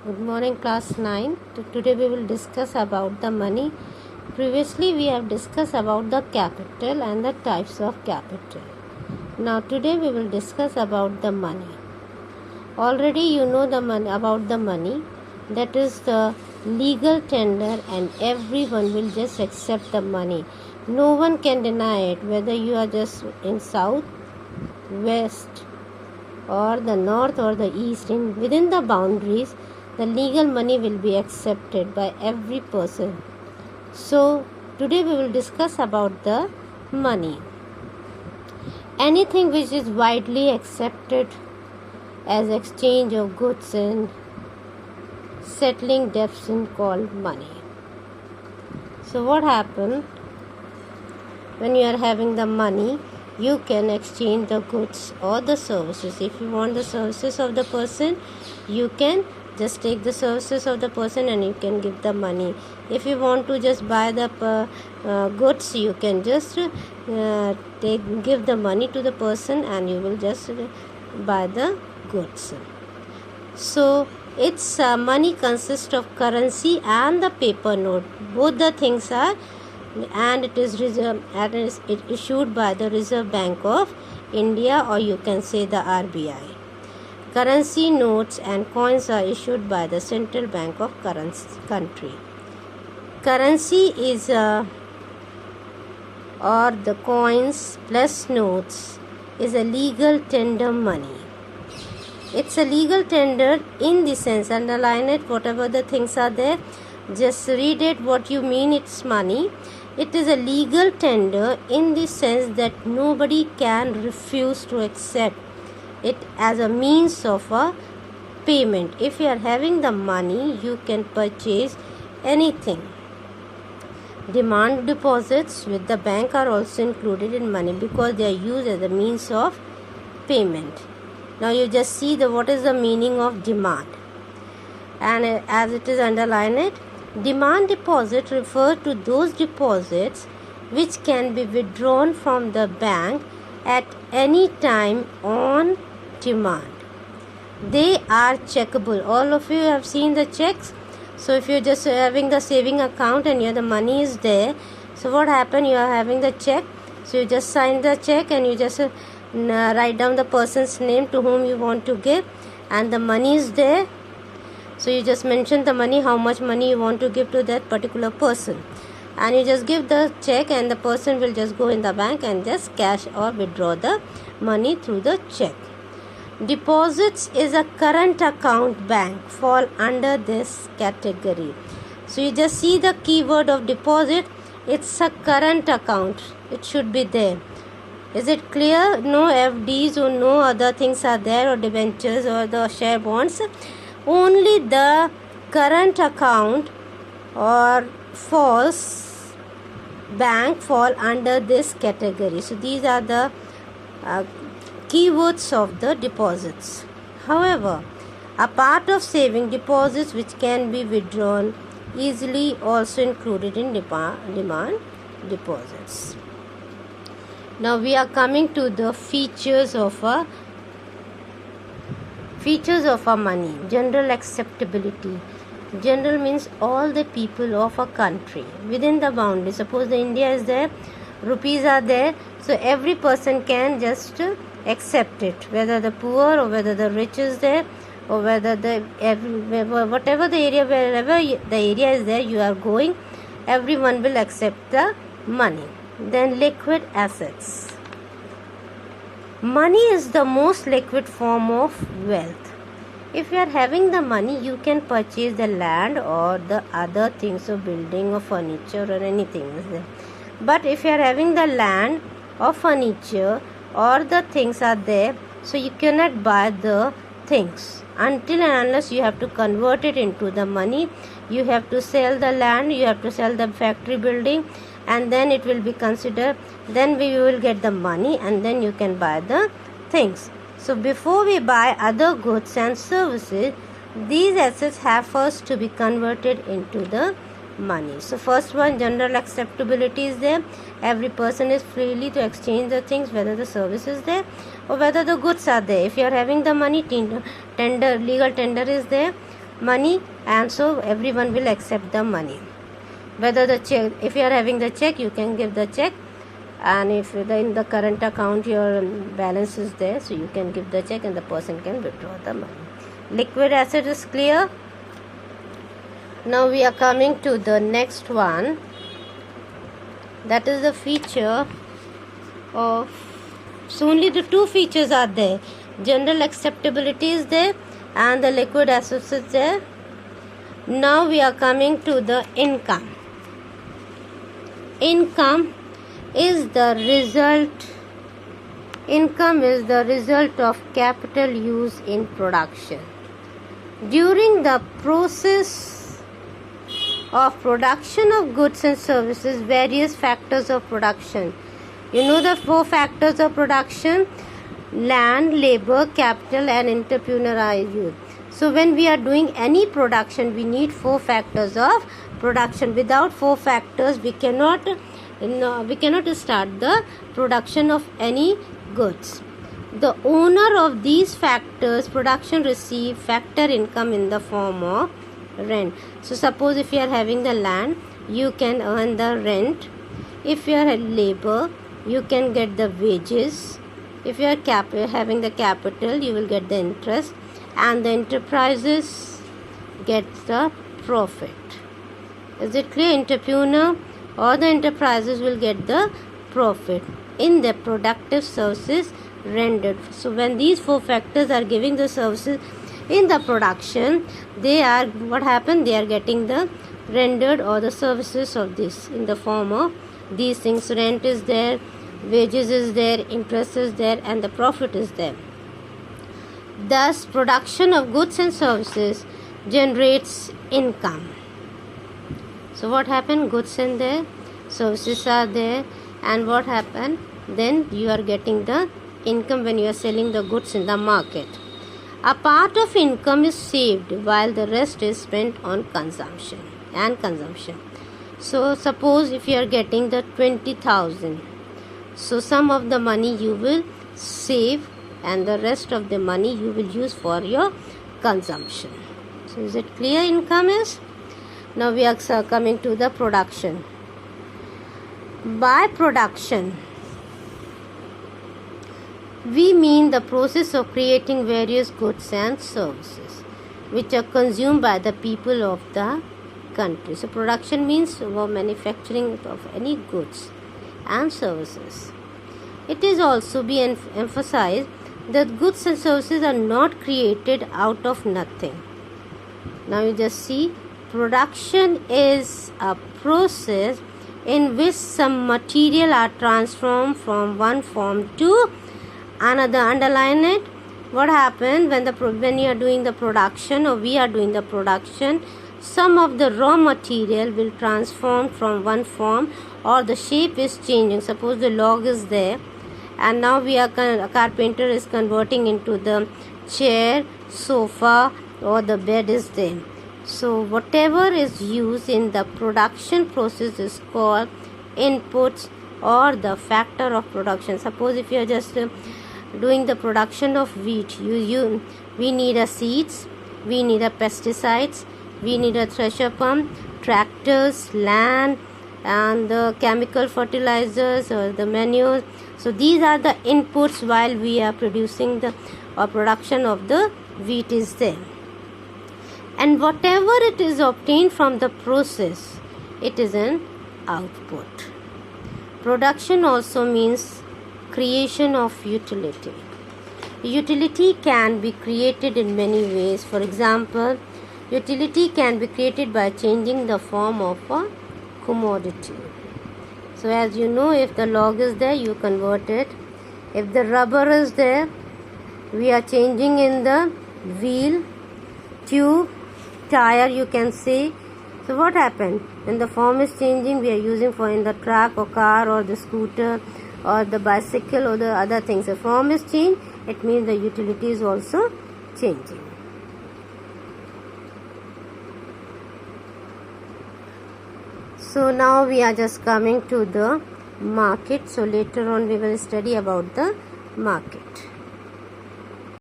Good morning, class 9. Today we will discuss about the money. Previously we have discussed about the capital and the types of capital. Now today we will discuss about the money. Already you know about the money. That is the legal tender and everyone will just accept the money. No one can deny it, whether you are just in south, west or the north or the east. Within the boundaries, the legal money will be accepted by every person. So today we will discuss about the money. Anything which is widely accepted as exchange of goods and settling debts is called money. So what happens when you are having the money? You can exchange the goods or the services. If you want the services of the person, you can just take the services of the person and you can give the money. If you want to just buy the goods, you can just give the money to the person and you will just buy the goods. So its money consists of currency and the paper note. Both the things are, and it is issued by the Reserve Bank of India, or you can say the RBI. Currency notes and coins are issued by the Central Bank of country. Currency is or the coins plus notes is a legal tender money. It's a legal tender in the sense, underline it, whatever the things are there, just read it what you mean. It's money. It is a legal tender in the sense that nobody can refuse to accept it as a means of a payment. If you are having the money, you can purchase anything. Demand deposits with the bank are also included in money because they are used as a means of payment. Now you just see what is the meaning of demand, and as it is underlined it, demand deposit refer to those deposits which can be withdrawn from the bank at any time on demand. They are checkable. All of you have seen the checks. So if you're just having the saving account and the money is there, so what happen? You are having the check, so you just sign the check and you just write down the person's name to whom you want to give, and the money is there. So you just mention the money, how much money you want to give to that particular person, and you just give the check and the person will just go in the bank and just cash or withdraw the money through the check. Deposits is a current account bank fall under this category. So you just see the keyword of deposit. It's a current account. It should be there. Is it clear? No FDs or no other things are there, or debentures or the share bonds. Only the current account or false bank fall under this category. So these are the keywords of the deposits. However, a part of saving deposits which can be withdrawn easily also included in demand deposits. Now we are coming to the features of a money. General acceptability. General means all the people of a country within the boundary. Suppose the India is there, rupees are there, so every person can just accept it, whether the poor or whether the rich is there, or whether whatever the area, wherever the area is there you are going, everyone will accept the money. Then liquid assets. Money is the most liquid form of wealth. If you are having the money, you can purchase the land or the other things of building or furniture or anything is there. But if you are having the land or furniture or the things are there, so you cannot buy the things until and unless you have to convert it into the money. You have to sell the land, you have to sell the factory building, and then it will be considered, then we will get the money and then you can buy the things. So before we buy other goods and services, these assets have first to be converted into the money. So first one, general acceptability is there. Every person is freely to exchange the things, whether the service is there or whether the goods are there. If you are having the money, legal tender is there. money, and so everyone will accept the money. Whether the check, if you are having the check, you can give the check, and if in the current account your balance is there, so you can give the check and the person can withdraw the money. Liquid asset is clear. Now we are coming to the next one, that is the feature of, so only the two features are there, general acceptability is there and the liquid assets is there. Now we are coming to the income. Income is the result of capital use in production. During the process of production of goods and services, various factors of production. You know the 4 factors of production: land, labor, capital and entrepreneur are used. So when we are doing any production, we need 4 factors of production. Without 4 factors, we cannot start the production of any goods. The owner of these factors production receive factor income in the form of rent. So suppose if you are having the land, you can earn the rent. If you are labor, you can get the wages. If you are having the capital, you will get the interest, and the enterprises get the profit. Is it clear? Entrepreneur or the enterprises will get the profit in the productive services rendered. So when these 4 factors are giving the services in the production, they are getting the rendered or the services of this in the form of these things. Rent is there, wages is there, interest is there, and the profit is there. Thus, production of goods and services generates income. So what happened? Goods and there, services are there, and what happened? Then you are getting the income when you are selling the goods in the market. A part of income is saved while the rest is spent on consumption. So suppose if you are getting the 20,000, so some of the money you will save and the rest of the money you will use for your consumption. So is it clear? Income is. Now we are coming to the production. By production, we mean the process of creating various goods and services which are consumed by the people of the country. So production means manufacturing of any goods and services. It is also be emphasized that goods and services are not created out of nothing. Now you just see, production is a process in which some material are transformed from one form to another. Underline it. What happened when you are doing the production, or we are doing the production, some of the raw material will transform from one form, or the shape is changing. Suppose the log is there, and now a carpenter is converting into the chair, sofa, or the bed is there. So whatever is used in the production process is called inputs or the factor of production. Suppose if you are just doing the production of wheat, we need a seeds, we need a pesticides, we need a thresher pump, tractors, land, and the chemical fertilizers or the manure. So these are the inputs while we are producing the production of the wheat is there. And whatever it is obtained from the process, it is an output. Production also means creation of utility. Utility can be created in many ways. For example, utility can be created by changing the form of a commodity. So as you know, if the log is there, you convert it. If the rubber is there, we are changing in the wheel, tube, tire, you can see. So what happened? When the form is changing, we are using for in the truck or car or the scooter or the bicycle or the other things. The form is changed, it means the utility is also changing. So now we are just coming to the market. So later on we will study about the market.